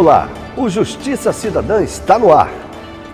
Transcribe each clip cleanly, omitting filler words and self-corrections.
Olá, o Justiça Cidadã está no ar.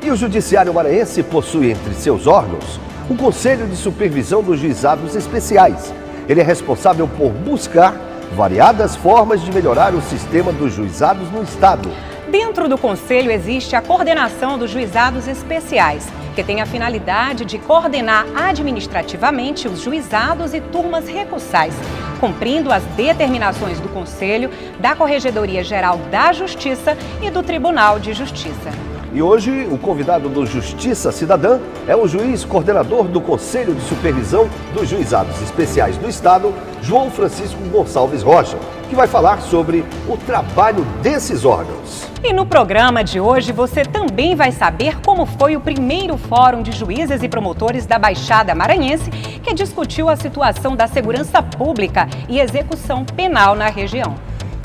E o Judiciário Maranhense possui entre seus órgãos o Conselho de Supervisão dos Juizados Especiais. Ele é responsável por buscar variadas formas de melhorar o sistema dos juizados no Estado. Dentro do Conselho existe a coordenação dos juizados especiais, que tem a finalidade de coordenar administrativamente os juizados e turmas recursais, cumprindo as determinações do Conselho, da Corregedoria Geral da Justiça e do Tribunal de Justiça. E hoje, o convidado do Justiça Cidadã é o juiz coordenador do Conselho de Supervisão dos Juizados Especiais do Estado, João Francisco Gonçalves Rocha, que vai falar sobre o trabalho desses órgãos. E no programa de hoje você também vai saber como foi o primeiro Fórum de Juízes e Promotores da Baixada Maranhense, que discutiu a situação da segurança pública e execução penal na região.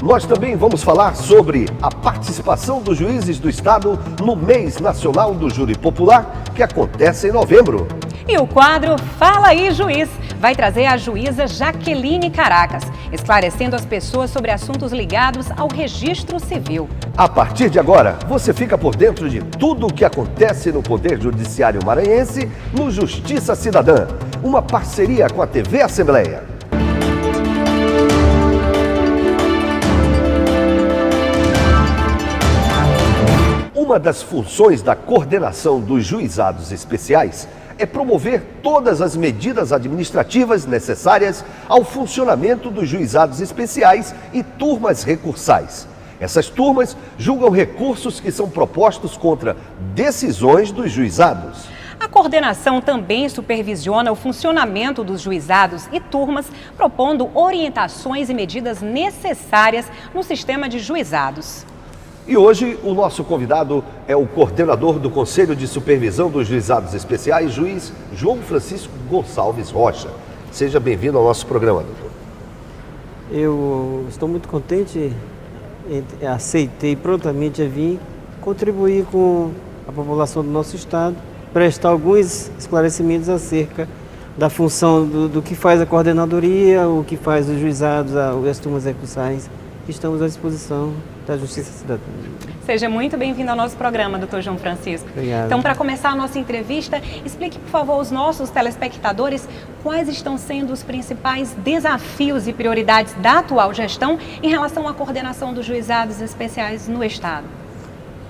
Nós também vamos falar sobre a participação dos juízes do Estado no Mês Nacional do Júri Popular, que acontece em novembro. E o quadro Fala aí, Juiz, vai trazer a juíza Jaqueline Caracas, esclarecendo as pessoas sobre assuntos ligados ao registro civil. A partir de agora, você fica por dentro de tudo o que acontece no Poder Judiciário Maranhense no Justiça Cidadã, uma parceria com a TV Assembleia. Uma das funções da coordenação dos juizados especiais é promover todas as medidas administrativas necessárias ao funcionamento dos juizados especiais e turmas recursais. Essas turmas julgam recursos que são propostos contra decisões dos juizados. A coordenação também supervisiona o funcionamento dos juizados e turmas, propondo orientações e medidas necessárias no sistema de juizados. E hoje o nosso convidado é o coordenador do Conselho de Supervisão dos Juizados Especiais, juiz João Francisco Gonçalves Rocha. Seja bem-vindo ao nosso programa, doutor. Eu estou muito contente, aceitei prontamente a vir contribuir com a população do nosso estado, prestar alguns esclarecimentos acerca da função do que faz a coordenadoria, o que faz os juizados, as turmas recursais. Estamos à disposição da Justiça Cidadã. Seja muito bem-vindo ao nosso programa, doutor João Francisco. Obrigado. Então, para começar a nossa entrevista, explique, por favor, aos nossos telespectadores quais estão sendo os principais desafios e prioridades da atual gestão em relação à coordenação dos juizados especiais no Estado.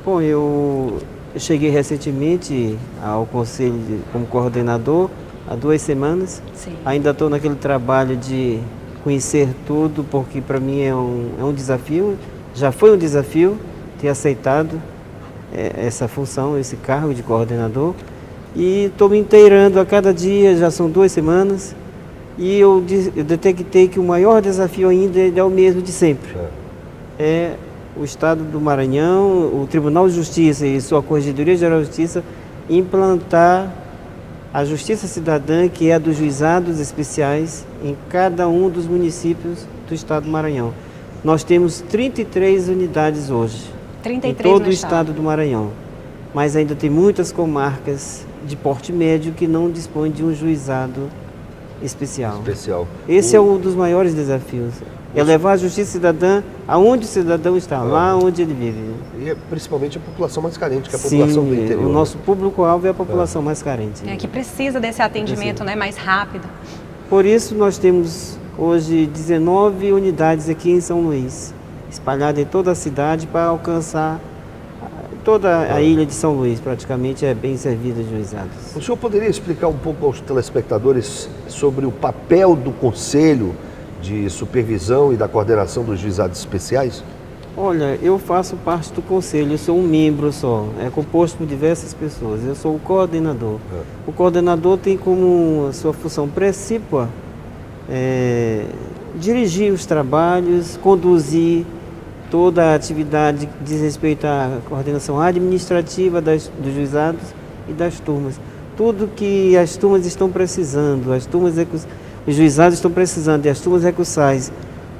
Bom, eu cheguei recentemente ao Conselho como coordenador, há 2 semanas. Sim. Ainda estou naquele trabalho de conhecer tudo, porque para mim é um desafio, já foi um desafio ter aceitado essa função, esse cargo de coordenador, e estou me inteirando a cada dia, já são 2 semanas, e eu detectei que o maior desafio ainda é o mesmo de sempre. É o Estado do Maranhão, o Tribunal de Justiça e sua Corregedoria Geral de Justiça implantar a Justiça Cidadã, que é a dos juizados especiais em cada um dos municípios do Estado do Maranhão. Nós temos 33 unidades hoje, 33 em todo no o Estado do Maranhão. Mas ainda tem muitas comarcas de porte médio que não dispõem de um juizado especial. Esse é um dos maiores desafios. É levar a Justiça Cidadã aonde o cidadão está, lá onde ele vive. E é principalmente a população mais carente, que é a população do interior. O nosso público-alvo é a população mais carente. Que precisa desse atendimento, né, mais rápido. Por isso nós temos hoje 19 unidades aqui em São Luís, espalhadas em toda a cidade para alcançar toda a ilha de São Luís, praticamente é bem servida de juizados. O senhor poderia explicar um pouco aos telespectadores sobre o papel do Conselho de Supervisão e da Coordenação dos Juizados Especiais? Olha, eu faço parte do Conselho, eu sou um membro só, é composto por diversas pessoas, eu sou o coordenador. O coordenador tem como sua função principal dirigir os trabalhos, conduzir toda a atividade que diz respeito à coordenação administrativa dos juizados e das turmas. Tudo que as turmas estão precisando, os juizados estão precisando e as turmas recursais,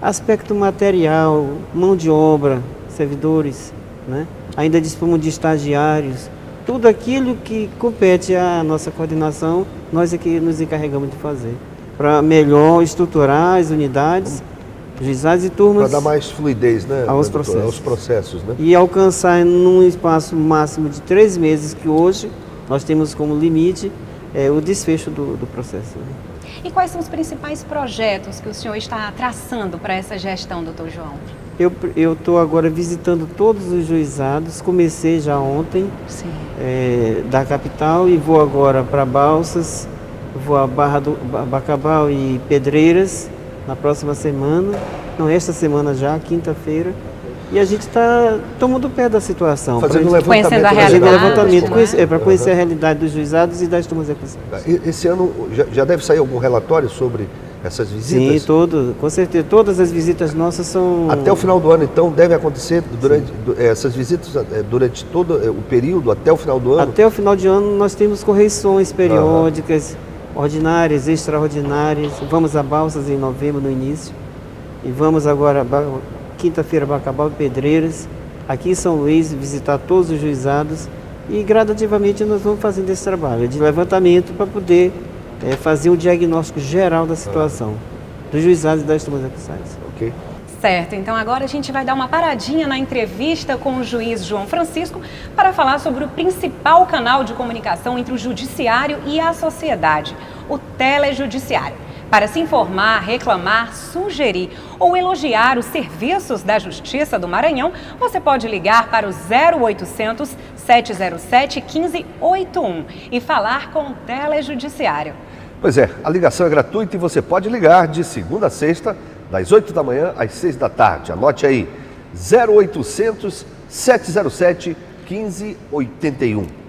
aspecto material, mão de obra, servidores, né? Ainda dispomos de estagiários, tudo aquilo que compete à nossa coordenação, nós é que nos encarregamos de fazer, para melhor estruturar as unidades juizados e turmas. Para dar mais fluidez, né, aos doutora, processos. aos processos, né? E alcançar num espaço máximo de 3 meses, que hoje nós temos como limite o desfecho do processo. Né? E quais são os principais projetos que o senhor está traçando para essa gestão, doutor João? Eu estou agora visitando todos os juizados, comecei já ontem da capital e vou agora para Balsas, vou a Barra do Bacabal e Pedreiras na próxima semana, não, esta semana já, quinta-feira. E a gente está tomando pé da situação. Fazendo um levantamento. Conhecendo a realidade. Para conhecer a realidade dos juizados e das turmas recursais. Esse ano já deve sair algum relatório sobre essas visitas? Sim, com certeza. Todas as visitas nossas são... Até o final do ano, então, deve acontecer essas visitas durante todo o período, até o final do ano? Até o final de ano nós temos correções periódicas, ordinárias, extraordinárias. Vamos a Balsas em novembro, no início. E vamos agora... quinta-feira, Bacabal e Pedreiras, aqui em São Luís, visitar todos os juizados e gradativamente nós vamos fazendo esse trabalho de levantamento para poder fazer um diagnóstico geral da situação dos juizados e das turmas recursais. Ok. Certo, então agora a gente vai dar uma paradinha na entrevista com o juiz João Francisco para falar sobre o principal canal de comunicação entre o judiciário e a sociedade, o telejudiciário. Para se informar, reclamar, sugerir ou elogiar os serviços da Justiça do Maranhão, você pode ligar para o 0800 707 1581 e falar com o telejudiciário. Pois é, a ligação é gratuita e você pode ligar de segunda a sexta, das 8 da manhã às 6 da tarde. Anote aí, 0800 707 1581.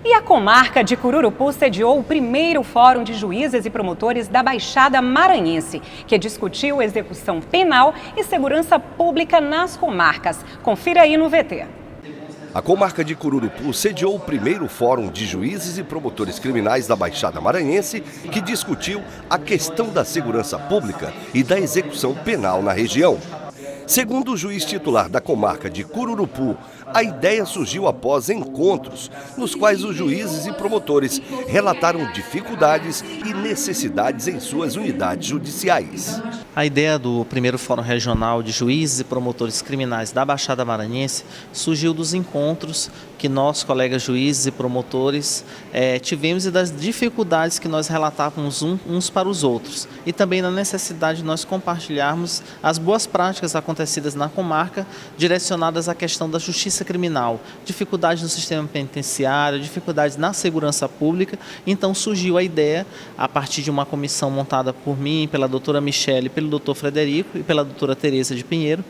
E a comarca de Cururupu sediou o primeiro Fórum de Juízes e Promotores da Baixada Maranhense, que discutiu execução penal e segurança pública nas comarcas. Confira aí no VT. A comarca de Cururupu sediou o primeiro Fórum de Juízes e Promotores Criminais da Baixada Maranhense, que discutiu a questão da segurança pública e da execução penal na região. Segundo o juiz titular da comarca de Cururupu, a ideia surgiu após encontros, nos quais os juízes e promotores relataram dificuldades e necessidades em suas unidades judiciais. A ideia do primeiro Fórum Regional de Juízes e Promotores Criminais da Baixada Maranhense surgiu dos encontros que nós, colegas juízes e promotores, tivemos e das dificuldades que nós relatávamos uns para os outros. E também na necessidade de nós compartilharmos as boas práticas acontecidas na comarca, direcionadas à questão da justiça criminal, dificuldades no sistema penitenciário, dificuldades na segurança pública. Então surgiu a ideia, a partir de uma comissão montada por mim, pela doutora Michele, pelo doutor Frederico e pela doutora Tereza de Pinheiro,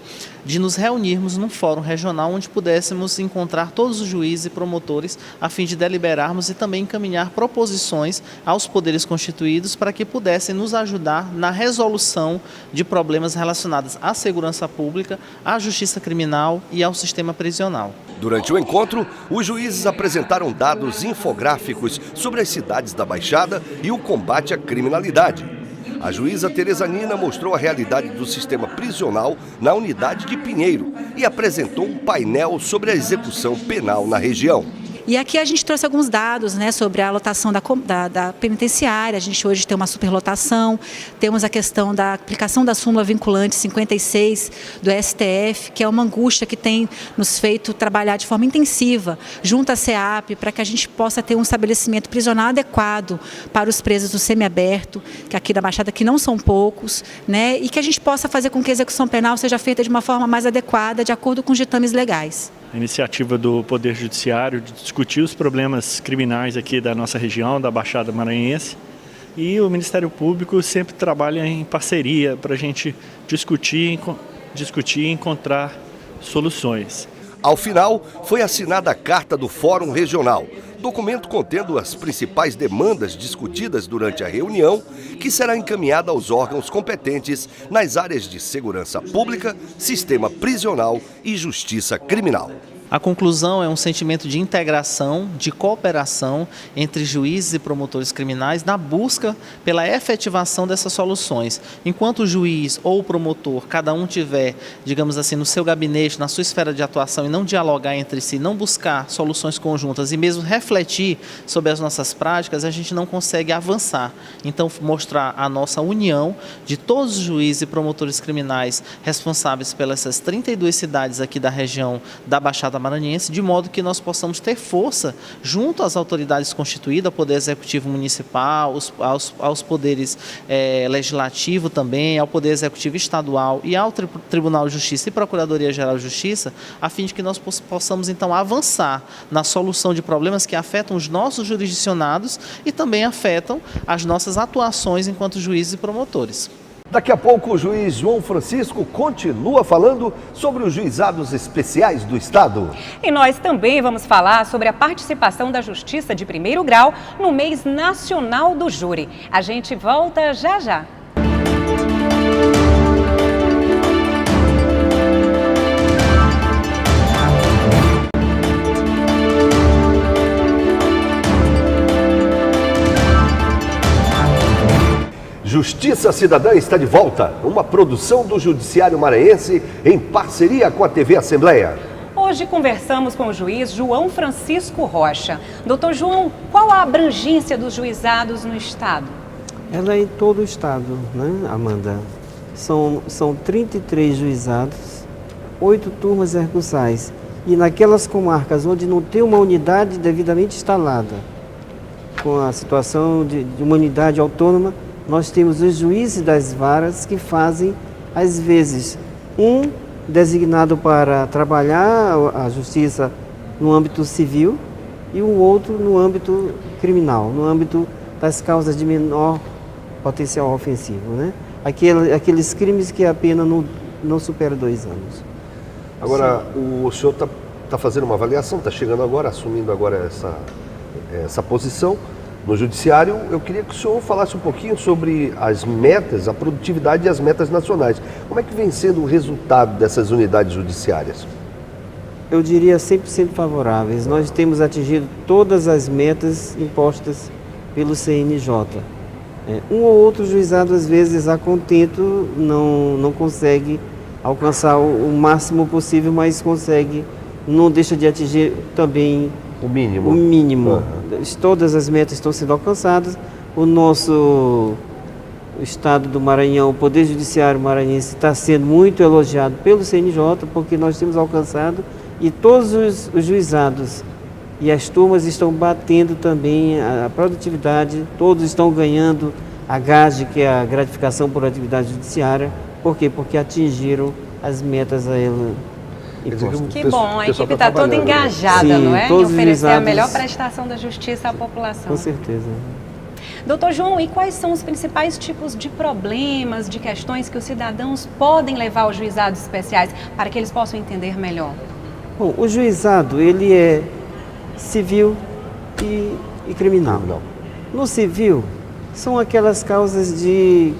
de nos reunirmos num fórum regional onde pudéssemos encontrar todos os juízes e promotores a fim de deliberarmos e também encaminhar proposições aos poderes constituídos para que pudessem nos ajudar na resolução de problemas relacionados à segurança pública, à justiça criminal e ao sistema prisional. Durante o encontro, os juízes apresentaram dados infográficos sobre as cidades da Baixada e o combate à criminalidade. A juíza Tereza Nina mostrou a realidade do sistema prisional na unidade de Pinheiro e apresentou um painel sobre a execução penal na região. E aqui a gente trouxe alguns dados, né, sobre a lotação da penitenciária. A gente hoje tem uma superlotação, temos a questão da aplicação da súmula vinculante 56 do STF, que é uma angústia que tem nos feito trabalhar de forma intensiva junto à SEAP, para que a gente possa ter um estabelecimento prisional adequado para os presos do semiaberto, que aqui da Baixada, que não são poucos, né, e que a gente possa fazer com que a execução penal seja feita de uma forma mais adequada, de acordo com os ditames legais. A iniciativa do Poder Judiciário de discutir os problemas criminais aqui da nossa região, da Baixada Maranhense, e o Ministério Público sempre trabalha em parceria para a gente discutir e encontrar soluções. Ao final, foi assinada a Carta do Fórum Regional, documento contendo as principais demandas discutidas durante a reunião, que será encaminhada aos órgãos competentes nas áreas de segurança pública, sistema prisional e justiça criminal. A conclusão é um sentimento de integração, de cooperação entre juízes e promotores criminais na busca pela efetivação dessas soluções. Enquanto o juiz ou o promotor, cada um tiver, digamos assim, no seu gabinete, na sua esfera de atuação e não dialogar entre si, não buscar soluções conjuntas e mesmo refletir sobre as nossas práticas, a gente não consegue avançar. Então, mostrar a nossa união de todos os juízes e promotores criminais responsáveis pelas 32 cidades aqui da região da Baixada Maranhense, de modo que nós possamos ter força junto às autoridades constituídas, ao Poder Executivo Municipal, aos poderes legislativo também, ao Poder Executivo Estadual e ao Tribunal de Justiça e Procuradoria-Geral de Justiça, a fim de que nós possamos então avançar na solução de problemas que afetam os nossos jurisdicionados e também afetam as nossas atuações enquanto juízes e promotores. Daqui a pouco o juiz João Francisco continua falando sobre os juizados especiais do Estado. E nós também vamos falar sobre a participação da Justiça de Primeiro Grau no mês nacional do júri. A gente volta já já. Justiça Cidadã está de volta, uma produção do Judiciário Maranhense em parceria com a TV Assembleia. Hoje conversamos com o juiz João Francisco Rocha. Doutor João, qual a abrangência dos juizados no Estado? Ela é em todo o Estado, né, Amanda? São 33 juizados, 8 turmas recursais. E naquelas comarcas onde não tem uma unidade devidamente instalada, com a situação de uma unidade autônoma, nós temos os juízes das varas que fazem, às vezes, um designado para trabalhar a justiça no âmbito civil e o outro no âmbito criminal, no âmbito das causas de menor potencial ofensivo, né? Aqueles crimes que a pena não supera 2 anos. Agora, o senhor está fazendo uma avaliação, está chegando agora, assumindo agora essa posição no Judiciário. Eu queria que o senhor falasse um pouquinho sobre as metas, a produtividade e as metas nacionais. Como é que vem sendo o resultado dessas unidades judiciárias? Eu diria 100% favoráveis. Nós temos atingido todas as metas impostas pelo CNJ. Um ou outro juizado, às vezes, a contento, não consegue alcançar o máximo possível, mas consegue, não deixa de atingir também o mínimo. Uhum. Todas as metas estão sendo alcançadas. O Estado do Maranhão, o Poder Judiciário maranhense está sendo muito elogiado pelo CNJ, porque nós temos alcançado, e todos os juizados e as turmas estão batendo também a produtividade, todos estão ganhando a GAGE, que é a gratificação por atividade judiciária. Por quê? Porque atingiram as metas a ela. Que bom, a equipe está toda engajada, sim, não é? Em oferecer juizados, a melhor prestação da justiça à população. Com certeza. Doutor João, e quais são os principais tipos de problemas, de questões que os cidadãos podem levar aos juizados especiais para que eles possam entender melhor? Bom, o juizado, ele é civil e criminal. No civil, são aquelas causas de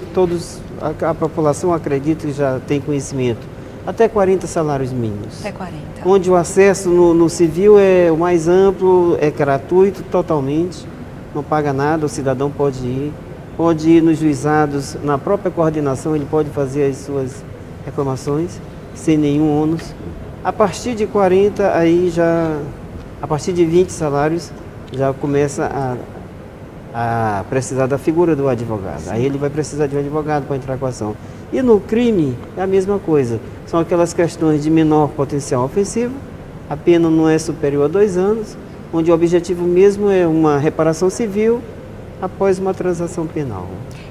a população acredita e já tem conhecimento. Até 40 salários mínimos. Até 40. Onde o acesso no civil é o mais amplo, é gratuito totalmente, não paga nada, o cidadão pode ir nos juizados, na própria coordenação ele pode fazer as suas reclamações sem nenhum ônus. A partir de 40, a partir de 20 salários, já começa a precisar da figura do advogado. Sim. Aí ele vai precisar de um advogado para entrar com a ação. E no crime é a mesma coisa. São aquelas questões de menor potencial ofensivo, a pena não é superior a 2 anos, onde o objetivo mesmo é uma reparação civil após uma transação penal.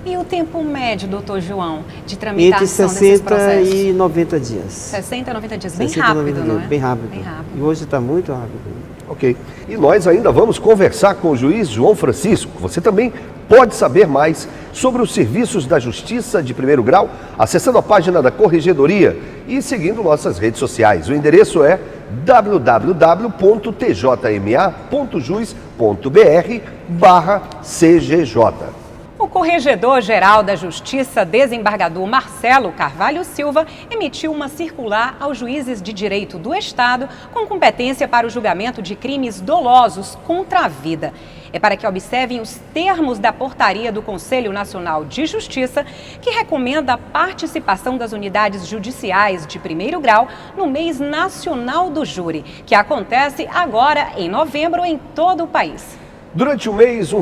E o tempo médio, doutor João, de tramitação desses processos? Entre 60 e 90 dias. 60 a 90 dias, bem rápido, não é? Bem rápido. E hoje está muito rápido. Ok. E nós ainda vamos conversar com o juiz João Francisco. Você também pode saber mais sobre os serviços da Justiça de Primeiro Grau acessando a página da Corregedoria e seguindo nossas redes sociais. O endereço é www.tjma.jus.br/CGJ. O Corregedor-Geral da Justiça, desembargador Marcelo Carvalho Silva, emitiu uma circular aos juízes de direito do Estado com competência para o julgamento de crimes dolosos contra a vida. É para que observem os termos da portaria do Conselho Nacional de Justiça, que recomenda a participação das unidades judiciais de primeiro grau no mês nacional do júri, que acontece agora em novembro em todo o país. Durante o mês, um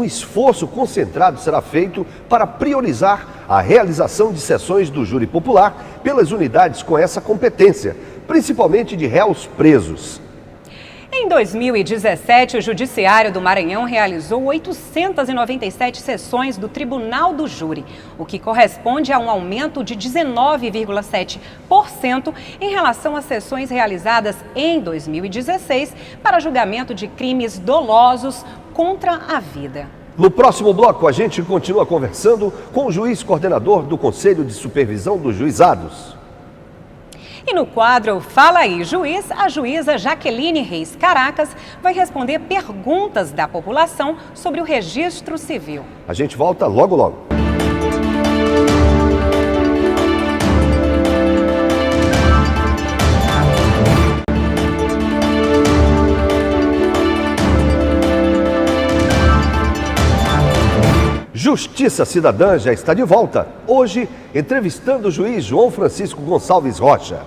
esforço concentrado será feito para priorizar a realização de sessões do júri popular pelas unidades com essa competência, principalmente de réus presos. Em 2017, o Judiciário do Maranhão realizou 897 sessões do Tribunal do Júri, o que corresponde a um aumento de 19,7% em relação às sessões realizadas em 2016 para julgamento de crimes dolosos contra a vida. No próximo bloco, a gente continua conversando com o juiz coordenador do Conselho de Supervisão dos Juizados. E no quadro Fala aí, Juiz, a juíza Jaqueline Reis Caracas vai responder perguntas da população sobre o registro civil. A gente volta logo, logo. Justiça Cidadã já está de volta. Hoje, entrevistando o juiz João Francisco Gonçalves Rocha.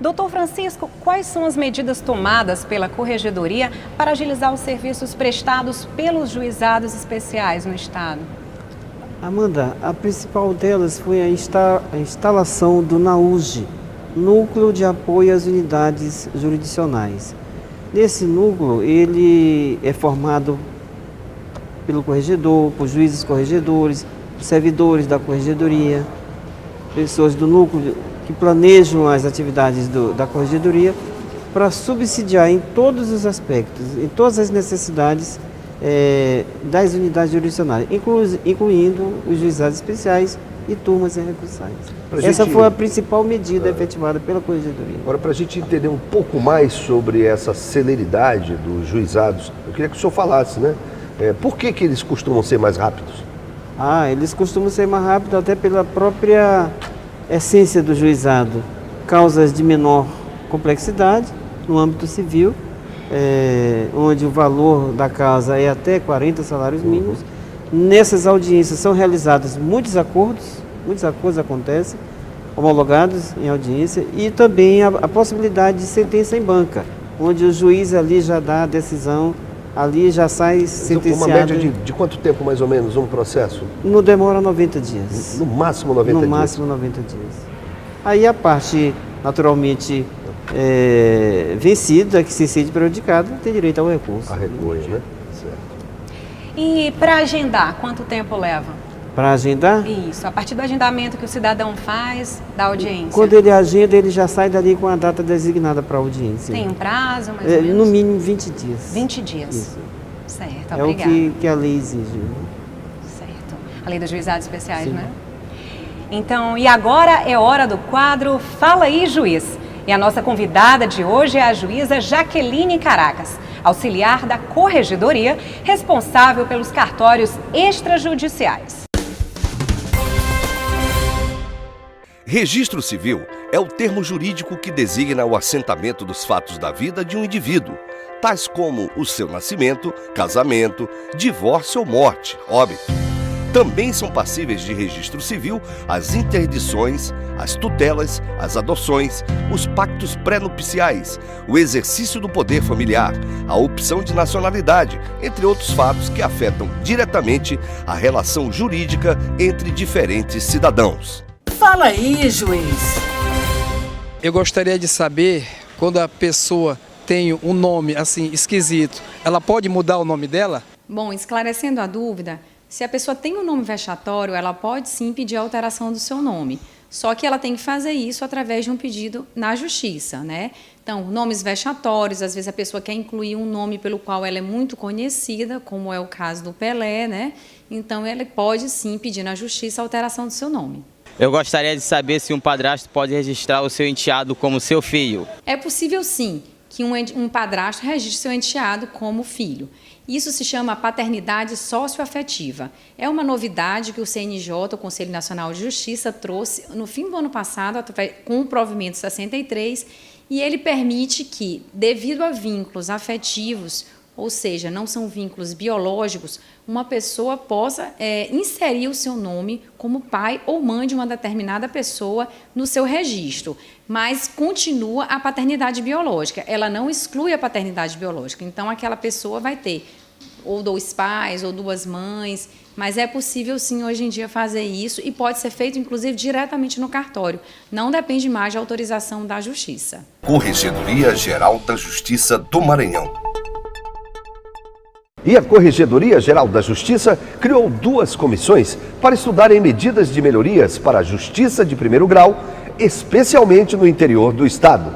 Doutor Francisco, quais são as medidas tomadas pela Corregedoria para agilizar os serviços prestados pelos juizados especiais no Estado? Amanda, a principal delas foi a instalação do NAUJ, Núcleo de Apoio às Unidades Jurisdicionais. Nesse núcleo, ele é formado pelo corregedor, por juízes corregedores, servidores da Corregedoria, pessoas do núcleo que planejam as atividades da Corregedoria para subsidiar em todos os aspectos, em todas as necessidades das unidades jurisdicionais, incluindo os juizados especiais e turmas recursais. Essa foi a principal medida efetivada pela Corregedoria. Agora, para a gente entender um pouco mais sobre essa celeridade dos juizados, eu queria que o senhor falasse, né? Por que eles costumam ser mais rápidos? Eles costumam ser mais rápidos até pela própria essência do juizado, causas de menor complexidade no âmbito civil, onde o valor da causa é até 40 salários mínimos. Nessas audiências são realizados muitos acordos acontecem, homologados em audiência, e também a possibilidade de sentença em banca, onde o juiz ali já dá a decisão, ali já sai sentenciado. Uma média de quanto tempo, mais ou menos, um processo? Não demora 90 dias. No máximo 90 dias? No máximo 90 dias. Aí a parte, naturalmente, vencida, que se sente prejudicada, tem direito ao recurso. A recurso, né? Certo. E para agendar, quanto tempo leva? Para agendar? Isso, a partir do agendamento que o cidadão faz da audiência. Quando ele agenda, ele já sai dali com a data designada para a audiência. Tem um prazo, mais ou menos? No mínimo 20 dias. 20 dias. Isso. Certo, obrigada. É o que a lei exige. Certo. A lei dos juizados especiais, sim, né? Então, e agora é hora do quadro Fala aí, Juiz. E a nossa convidada de hoje é a juíza Jaqueline Caracas, auxiliar da Corregedoria, responsável pelos cartórios extrajudiciais. Registro civil é o termo jurídico que designa o assentamento dos fatos da vida de um indivíduo, tais como o seu nascimento, casamento, divórcio ou morte, óbito. Também são passíveis de registro civil as interdições, as tutelas, as adoções, os pactos pré-nupciais, o exercício do poder familiar, a opção de nacionalidade, entre outros fatos que afetam diretamente a relação jurídica entre diferentes cidadãos. Fala aí, juiz. Eu gostaria de saber, quando a pessoa tem um nome assim esquisito, ela pode mudar o nome dela? Bom, esclarecendo a dúvida, se a pessoa tem um nome vexatório, ela pode sim pedir a alteração do seu nome. Só que ela tem que fazer isso através de um pedido na justiça, né? Então, nomes vexatórios, às vezes a pessoa quer incluir um nome pelo qual ela é muito conhecida, como é o caso do Pelé, né? Então, ela pode sim pedir na justiça a alteração do seu nome. Eu gostaria de saber se um padrasto pode registrar o seu enteado como seu filho. É possível sim. que um padrasto registre seu enteado como filho. Isso se chama paternidade socioafetiva. É uma novidade que o CNJ, o Conselho Nacional de Justiça, trouxe no fim do ano passado, com o provimento 63, e ele permite que, devido a vínculos afetivos, ou seja, não são vínculos biológicos, uma pessoa possa inserir o seu nome como pai ou mãe de uma determinada pessoa no seu registro, mas continua a paternidade biológica, ela não exclui a paternidade biológica, então aquela pessoa vai ter ou 2 pais ou 2 mães, mas é possível sim hoje em dia fazer isso e pode ser feito inclusive diretamente no cartório, não depende mais de autorização da Justiça. Corregedoria Geral da Justiça do Maranhão. E a Corregedoria Geral da Justiça criou 2 comissões para estudarem medidas de melhorias para a Justiça de primeiro grau, especialmente no interior do Estado.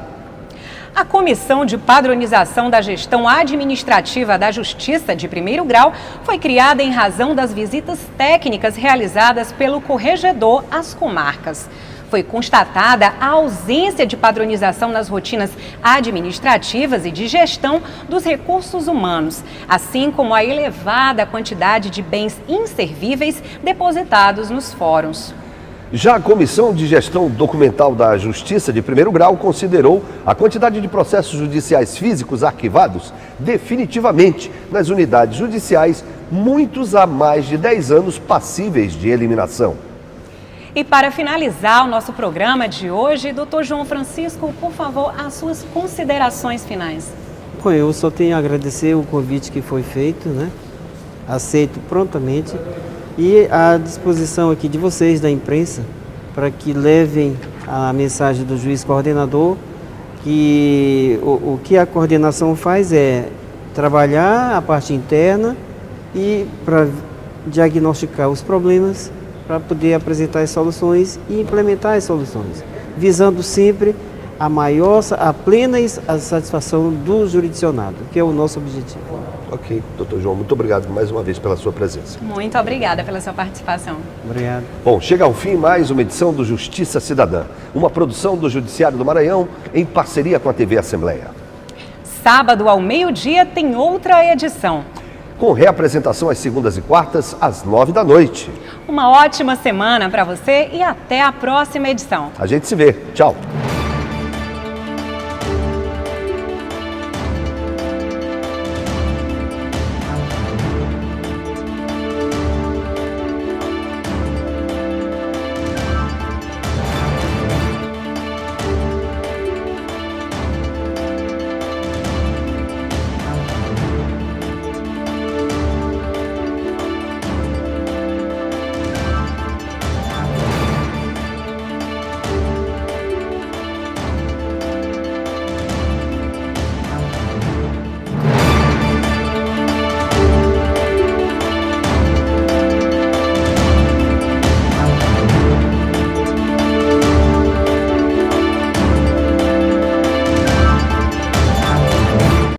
A Comissão de Padronização da Gestão Administrativa da Justiça de primeiro grau foi criada em razão das visitas técnicas realizadas pelo corregedor às comarcas. Foi constatada a ausência de padronização nas rotinas administrativas e de gestão dos recursos humanos, assim como a elevada quantidade de bens inservíveis depositados nos fóruns. Já a Comissão de Gestão Documental da Justiça de primeiro grau considerou a quantidade de processos judiciais físicos arquivados definitivamente nas unidades judiciais, muitos há mais de 10 anos passíveis de eliminação. E para finalizar o nosso programa de hoje, Dr. João Francisco, por favor, as suas considerações finais. Bom, eu só tenho a agradecer o convite que foi feito, né? Aceito prontamente e à disposição aqui de vocês, da imprensa, para que levem a mensagem do juiz coordenador, que o que a coordenação faz é trabalhar a parte interna e para diagnosticar os problemas, para poder apresentar as soluções e implementar as soluções, visando sempre a plena satisfação do jurisdicionado, que é o nosso objetivo. Ok, doutor João, muito obrigado mais uma vez pela sua presença. Muito obrigada pela sua participação. Obrigado. Bom, chega ao fim mais uma edição do Justiça Cidadã, uma produção do Judiciário do Maranhão em parceria com a TV Assembleia. Sábado ao meio-dia tem outra edição. Com reapresentação às segundas e quartas, às 9 da noite. Uma ótima semana para você e até a próxima edição. A gente se vê. Tchau.